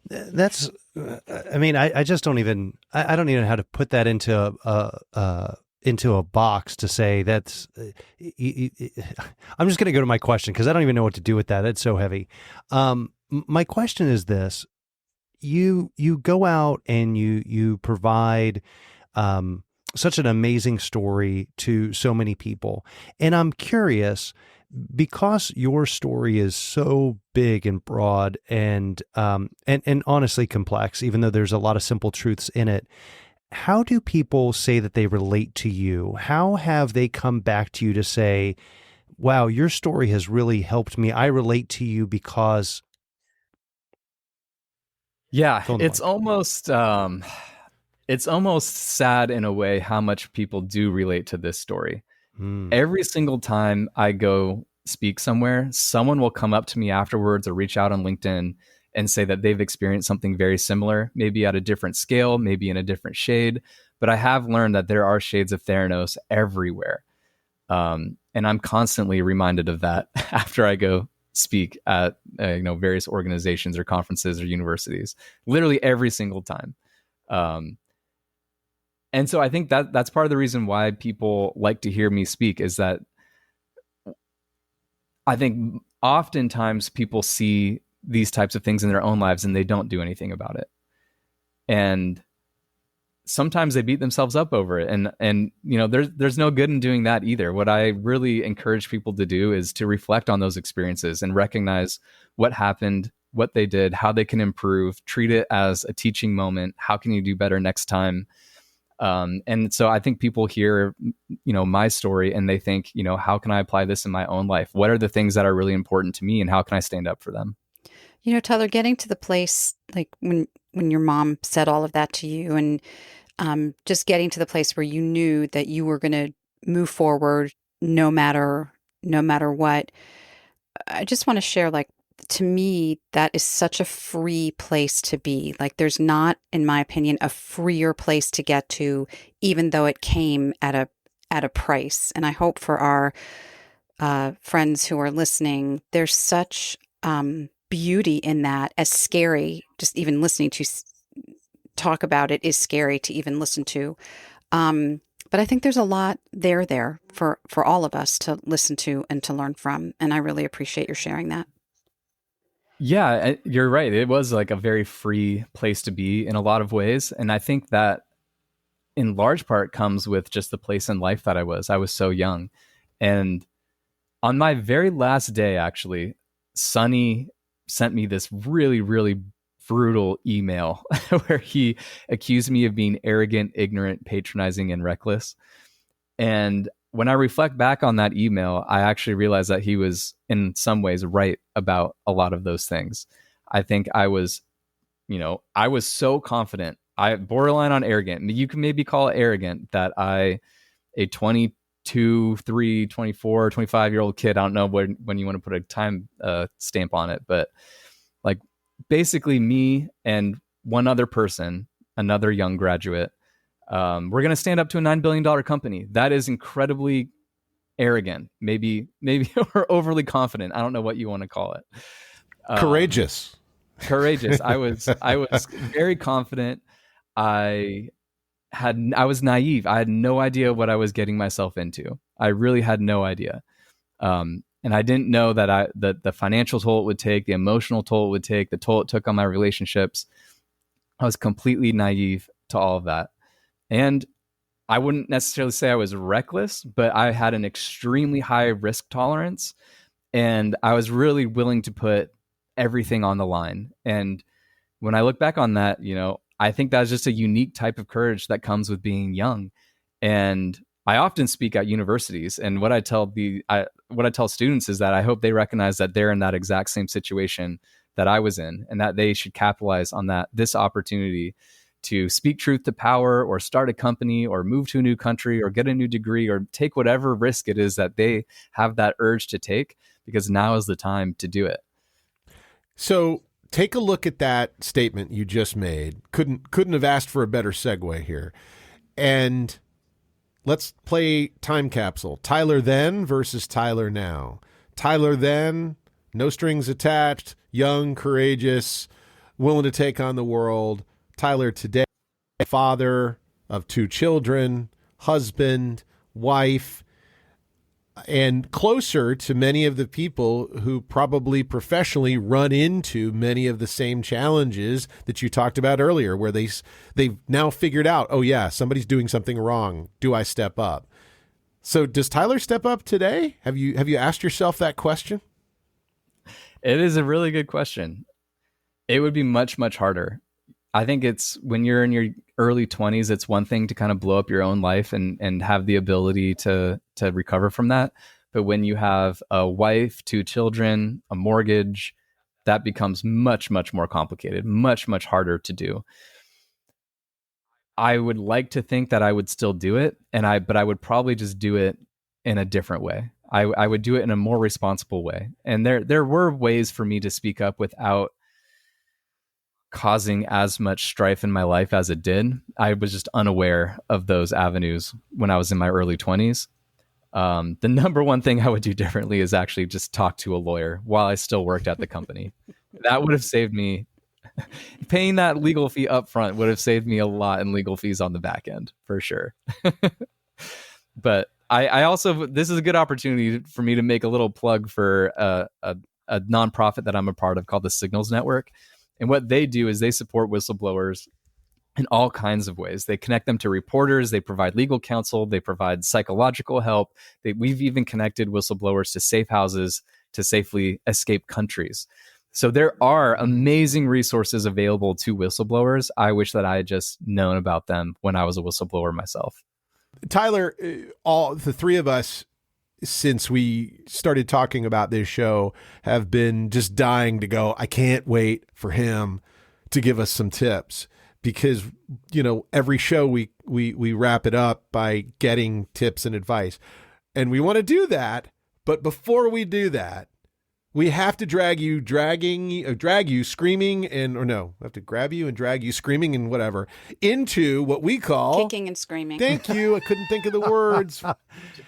H: That's, I mean, I just don't even, I don't even know how to put that into a box to say that's, I'm just going to go to my question because I don't even know what to do with that. It's so heavy. My question is this. You go out and you provide such an amazing story to so many people. And I'm curious, because your story is so big and broad and honestly complex, even though there's a lot of simple truths in it, how do people say that they relate to you? How have they come back to you to say, wow, your story has really helped me. I relate to you because...
J: Yeah, it's almost sad in a way how much people do relate to this story. Every single time I go speak somewhere, someone will come up to me afterwards or reach out on LinkedIn and say that they've experienced something very similar, maybe at a different scale, maybe in a different shade. But I have learned that there are shades of Theranos everywhere. And I'm constantly reminded of that after I go speak at various organizations or conferences or universities, literally every single time. And so I think that's part of the reason why people like to hear me speak, is that I think oftentimes people see these types of things in their own lives and they don't do anything about it. And sometimes they beat themselves up over it. And there's no good in doing that either. What I really encourage people to do is to reflect on those experiences and recognize what happened, what they did, how they can improve, treat it as a teaching moment. How can you do better next time? And so I think people hear, my story and they think, how can I apply this in my own life? What are the things that are really important to me and how can I stand up for them?
I: Tyler, getting to the place, like when your mom said all of that to you and just getting to the place where you knew that you were going to move forward no matter what. I just want to share, like, to me, that is such a free place to be. Like, there's not, in my opinion, a freer place to get to, even though it came at a price. And I hope for our friends who are listening, there's such beauty in that. As scary, just even listening to talk about it is scary to even listen to. But I think there's a lot there for all of us to listen to and to learn from. And I really appreciate your sharing that.
J: Yeah, you're right. It was like a very free place to be in a lot of ways. And I think that in large part comes with just the place in life that I was. I was so young. And on my very last day, actually, Sonny sent me this really, really brutal email where he accused me of being arrogant, ignorant, patronizing, and reckless. And when I reflect back on that email, I actually realized that he was in some ways right about a lot of those things. I think I was so confident. I borderline on arrogant. You can maybe call it arrogant that a 22, 3, 24, 25-year-old kid, I don't know when you want to put a time stamp on it, but like basically me and one other person, another young graduate, we're going to stand up to a $9 billion company. That is incredibly arrogant. Maybe we're overly confident. I don't know what you want to call it.
G: Courageous.
J: I was very confident. I was naive. I had no idea what I was getting myself into. I really had no idea. And I didn't know that the financial toll it would take, the emotional toll it would take, the toll it took on my relationships. I was completely naive to all of that. And I wouldn't necessarily say I was reckless, but I had an extremely high risk tolerance, and I was really willing to put everything on the line. And when I look back on that, I think that's just a unique type of courage that comes with being young. And I often speak at universities, and what I tell students is that I hope they recognize that they're in that exact same situation that I was in, and that they should capitalize on this opportunity to speak truth to power, or start a company, or move to a new country, or get a new degree, or take whatever risk it is that they have that urge to take, because now is the time to do it.
G: So take a look at that statement you just made. Couldn't have asked for a better segue here. And let's play time capsule. Tyler then versus Tyler now. Tyler then, no strings attached, young, courageous, willing to take on the world. Tyler today, father of 2 children, husband, wife, and closer to many of the people who probably professionally run into many of the same challenges that you talked about earlier, where they've now figured out, oh yeah, somebody's doing something wrong. Do I step up? So does Tyler step up today? Have you asked yourself that question?
J: It is a really good question. It would be much, much harder. I think it's when you're in your early 20s, it's one thing to kind of blow up your own life and have the ability to recover from that. But when you have a wife, 2 children, a mortgage, that becomes much, much more complicated, much, much harder to do. I would like to think that I would still do it, but I would probably just do it in a different way. I would do it in a more responsible way. And there were ways for me to speak up without causing as much strife in my life as it did. I was just unaware of those avenues when I was in my early 20s. The number one thing I would do differently is actually just talk to a lawyer while I still worked at the company. That would have saved me. Paying that legal fee up front would have saved me a lot in legal fees on the back end, for sure. But I also, this is a good opportunity for me to make a little plug for a nonprofit that I'm a part of called the Signals Network. And what they do is they support whistleblowers in all kinds of ways. They connect them to reporters. They provide legal counsel. They provide psychological help. We've even connected whistleblowers to safe houses to safely escape countries. So there are amazing resources available to whistleblowers. I wish that I had just known about them when I was a whistleblower myself.
G: Tyler, all the 3 of us, since we started talking about this show, have been just dying to go. I can't wait for him to give us some tips, because, every show we wrap it up by getting tips and advice, and we want to do that. But before we do that, we have to drag you screaming we have to grab you and drag you screaming and whatever into what we call
I: kicking and screaming.
G: Thank you. I couldn't think of the words.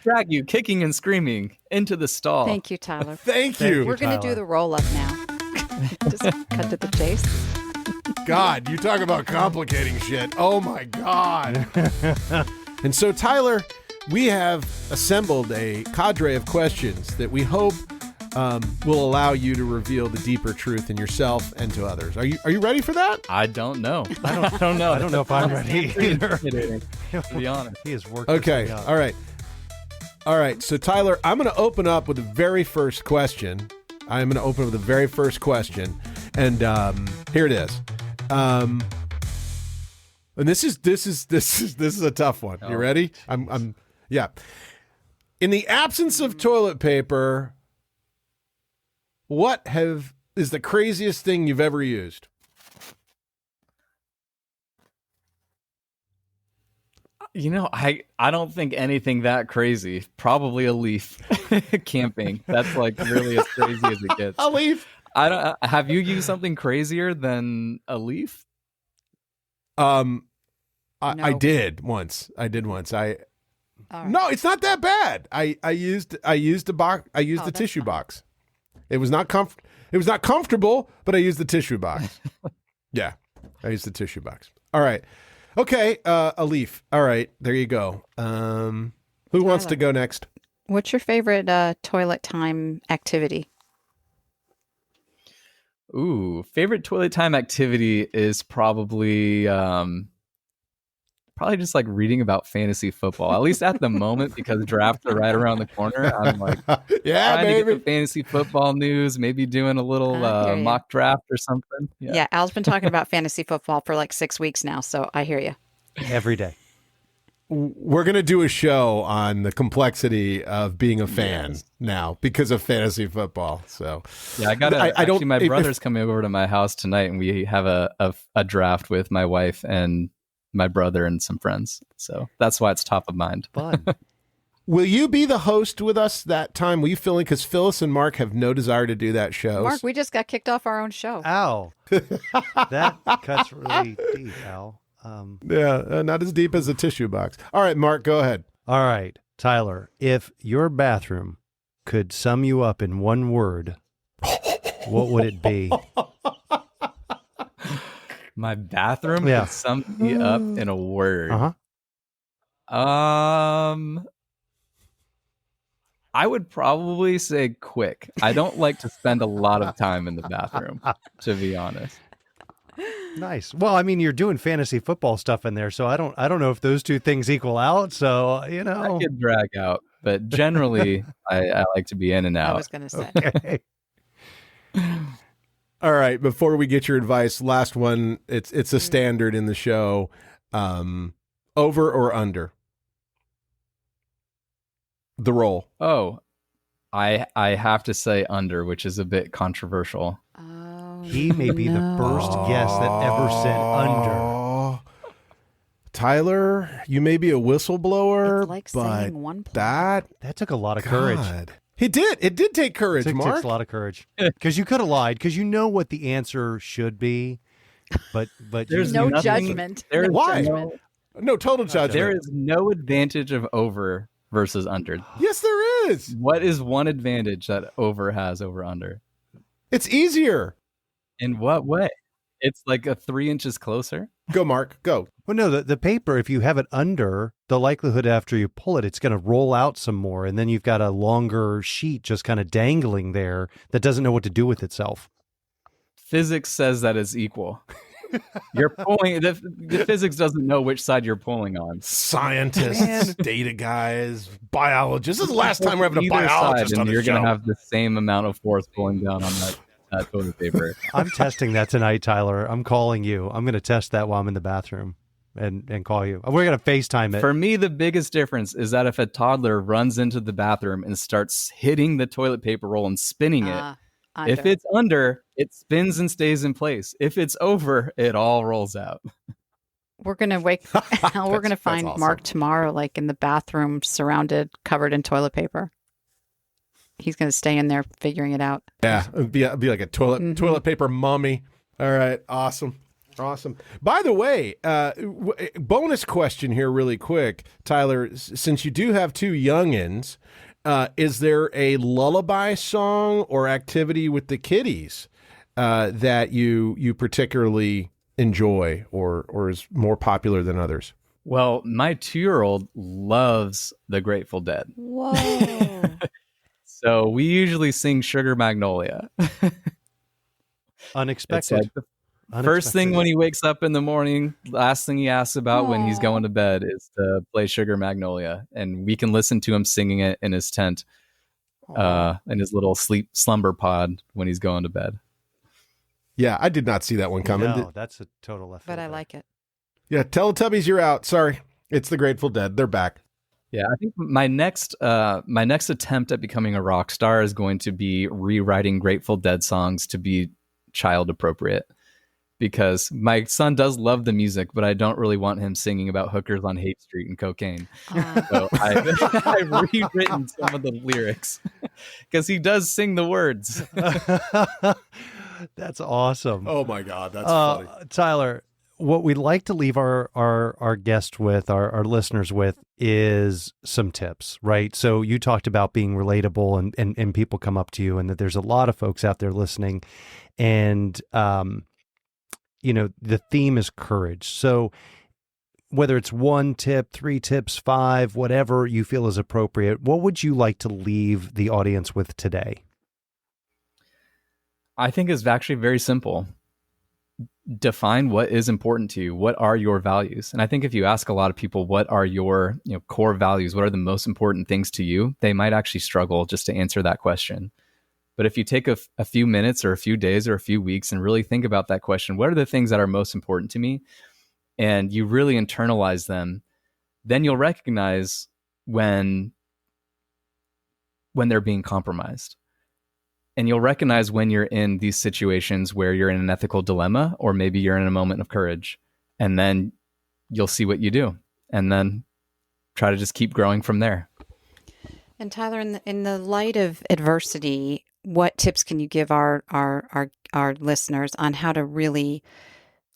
J: Drag you kicking and screaming into the stall.
I: Thank you, Tyler.
G: Thank you.
I: We're going to do the roll up now. Just cut to the chase.
G: God, you talk about complicating shit. Oh my God. And so, Tyler, we have assembled a cadre of questions that we hope will allow you to reveal the deeper truth in yourself and to others. Are you ready for that?
J: I don't know. I don't know.
H: I don't know if I'm ready either.
J: To be honest.
H: He has worked.
G: Okay. All right. So, Tyler, I'm going to open up with the very first question. And here it is. And this is a tough one. You ready? Yeah. In the absence of toilet paper, what is the craziest thing you've ever used?
J: I don't think anything that crazy. Probably a leaf. Camping. That's like really as crazy as it gets.
G: A leaf?
J: Have you used something crazier than a leaf?
G: I did once. No, it's not that bad. I used a box. I used the tissue box. It was not comfortable, but I used the tissue box. Yeah, I used the tissue box. All right. Okay, Alif. All right, there you go. Who wants to go next?
I: What's your favorite toilet time activity?
J: Ooh, favorite toilet time activity is probably just like reading about fantasy football, at least at the moment, because drafts are right around the corner. I'm like,
G: yeah,
J: trying to
G: baby.
J: get the fantasy football news, maybe doing a little mock draft or something.
I: Yeah, Al's been talking about fantasy football for like 6 weeks now, so I hear you.
H: Every day.
G: We're going to do a show on the complexity of being a fan now because of fantasy football. So
J: yeah, actually, my brother's coming over to my house tonight, and we have a draft with my wife and my brother and some friends. So that's why it's top of mind.
H: Fun.
G: Will you be the host with us that time? Will you fill in? Because Phyllis and Mark have no desire to do that show.
I: Mark, we just got kicked off our own show.
H: Al. That cuts really deep, Al.
G: Not as deep as a tissue box. All right, Mark, go ahead.
H: All right, Tyler, if your bathroom could sum you up in one word, what would it be?
J: My bathroom could sum me up in a word. I would probably say quick. I don't like to spend a lot of time in the bathroom, to be honest.
H: Nice. Well, I mean, you're doing fantasy football stuff in there, so I don't know if those two things equal out. So,
J: I could drag out, but generally, I like to be in and out.
I: I was going to say.
H: Okay.
G: All right, before we get your advice, last one. It's a standard in the show. Over or under? The roll.
J: Oh, I have to say under, which is a bit controversial.
H: He may be the first guest that ever said under.
G: Tyler, you may be a whistleblower,
I: It's like
G: but
I: saying one point.
H: That took a lot of courage.
G: It did take courage,
H: It
G: Mark.
H: takes a lot of courage. Because you could have lied, because you know what the answer should be, but
J: There's
I: no
J: nothing-
I: judgment.
J: There's
G: Why?
I: judgment.
G: No total judgment.
J: There is no advantage of over versus under.
G: Yes, there is.
J: What is one advantage that over has over under?
G: It's easier.
J: In what way? It's like a 3 inches closer.
G: Go, Mark. Go.
H: Well, no, the paper, if you have it under, the likelihood after you pull it, it's going to roll out some more. And then you've got a longer sheet just kind of dangling there that doesn't know what to do with itself.
J: Physics says that it's equal. You're pulling, the physics doesn't know which side you're pulling on.
G: Scientists, data guys, biologists. This is the last time we're having a
J: Either
G: biologist
J: side,
G: on
J: and
G: the
J: you're
G: show.
J: going to have the same amount of force pulling down on that toilet paper.
H: I'm testing that tonight, Tyler. I'm calling you. I'm going to test that while I'm in the bathroom and call you. We're going to FaceTime it.
J: For me, the biggest difference is that if a toddler runs into the bathroom and starts hitting the toilet paper roll and spinning it, if it's under, it spins and stays in place. If it's over, it all rolls out.
I: We're going to we're going to find
G: awesome.
I: Mark tomorrow, like in the bathroom, covered in toilet paper. He's going to stay in there figuring it out.
G: Yeah, it'd be like a toilet paper mummy. All right, awesome. By the way, bonus question here really quick. Tyler, since you do have two youngins, is there a lullaby song or activity with the kiddies that you particularly enjoy or is more popular than others?
J: Well, my 2-year-old loves the Grateful Dead.
I: Whoa.
J: So we usually sing Sugar Magnolia.
H: Unexpected.
J: It's like the first thing when he wakes up in the morning, last thing he asks about when he's going to bed is to play Sugar Magnolia. And we can listen to him singing it in his tent, in his little slumber pod when he's going to bed.
G: Yeah, I did not see that one coming.
H: No, that's a total left.
I: But I
H: field.
I: like it.
G: Yeah, Teletubbies, you're out. Sorry. It's the Grateful Dead. They're back.
J: Yeah, I think my next attempt at becoming a rock star is going to be rewriting Grateful Dead songs to be child appropriate, because my son does love the music, but I don't really want him singing about hookers on Haight Street and cocaine. So I've rewritten some of the lyrics because he does sing the words.
H: That's awesome.
G: Oh my God, that's funny.
H: Tyler, what we'd like to leave our guest with, our listeners with, is some tips, right? So you talked about being relatable and people come up to you, and that there's a lot of folks out there listening, and the theme is courage. So whether it's 1 tip, 3 tips, 5, whatever you feel is appropriate, what would you like to leave the audience with today?
J: I think it's actually very simple. Define what is important to you. What are your values? And I think if you ask a lot of people, what are your core values? What are the most important things to you? They might actually struggle just to answer that question. But if you take a few minutes or a few days or a few weeks and really think about that question, what are the things that are most important to me? And you really internalize them, then you'll recognize when they're being compromised. And you'll recognize when you're in these situations where you're in an ethical dilemma, or maybe you're in a moment of courage. And then you'll see what you do, and then try to just keep growing from there.
I: And Tyler, in the light of adversity, what tips can you give our listeners on how to really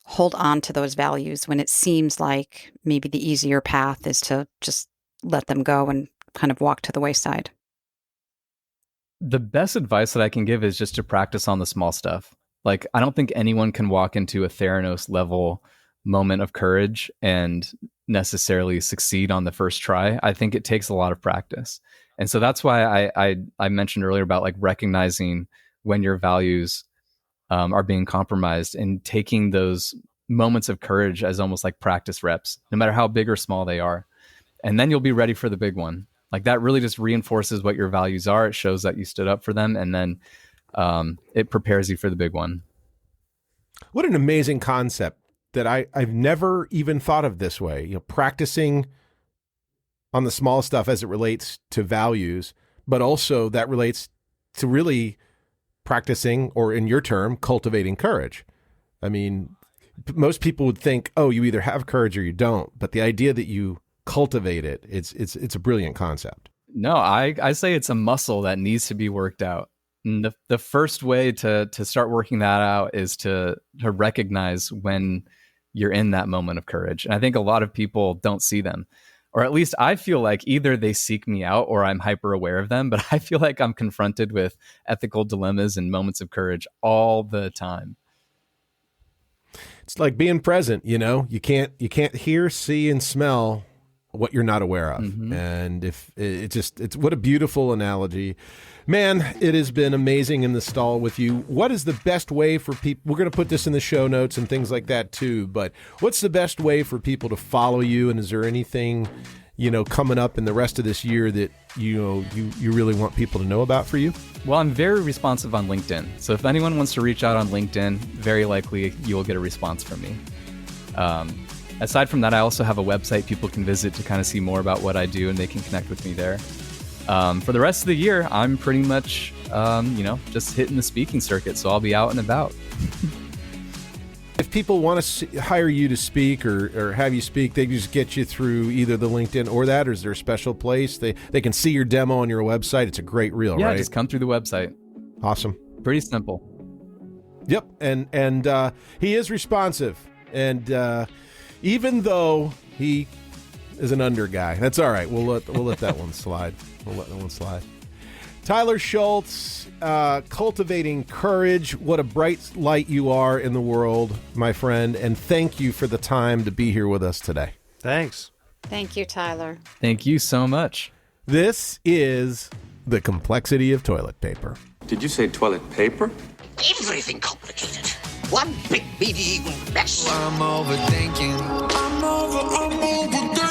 I: hold on to those values when it seems like maybe the easier path is to just let them go and kind of walk to the wayside?
J: The best advice that I can give is just to practice on the small stuff. Like, I don't think anyone can walk into a Theranos level moment of courage and necessarily succeed on the first try. I think it takes a lot of practice. And so that's why I mentioned earlier about like recognizing when your values are being compromised and taking those moments of courage as almost like practice reps, no matter how big or small they are. And then you'll be ready for the big one. Like, that really just reinforces what your values are. It shows that you stood up for them, and then it prepares you for the big one.
G: What an amazing concept that I've never even thought of this way. Practicing on the small stuff as it relates to values, but also that relates to really practicing, or in your term, cultivating courage. I mean, most people would think, oh, you either have courage or you don't. But the idea that you cultivate it, it's a brilliant concept.
J: No, I say it's a muscle that needs to be worked out. And the first way to start working that out is to recognize when you're in that moment of courage. And I think a lot of people don't see them, or at least I feel like either they seek me out or I'm hyper aware of them, but I feel like I'm confronted with ethical dilemmas and moments of courage all the time.
G: It's like being present, you can't hear, see, and smell what you're not aware of. Mm-hmm. And if it's what a beautiful analogy, man. It has been amazing in the stall with you. What is the best way for people? We're going to put this in the show notes and things like that too, but what's the best way for people to follow you? And is there anything, coming up in the rest of this year that, you really want people to know about for you?
J: Well, I'm very responsive on LinkedIn. So if anyone wants to reach out on LinkedIn, very likely you will get a response from me. Aside from that, I also have a website people can visit to kind of see more about what I do, and they can connect with me there. For the rest of the year, I'm pretty much, just hitting the speaking circuit. So I'll be out and about.
G: If people want to hire you to speak or have you speak, they just get you through either the LinkedIn or that, or is there a special place? They can see your demo on your website. It's a great reel, right?
J: Yeah, just come through the website.
G: Awesome.
J: Pretty simple.
G: Yep. And he is responsive. And even though he is an under guy, that's all right. We'll let that one slide. We'll let that one slide. Tyler Shultz, cultivating courage. What a bright light you are in the world, my friend. And thank you for the time to be here with us today.
H: Thanks.
I: Thank you, Tyler.
J: Thank you so much.
G: This is the complexity of toilet paper.
K: Did you say toilet paper?
F: Everything complicated. One big medieval mess.
C: I'm overthinking. I'm overthinking.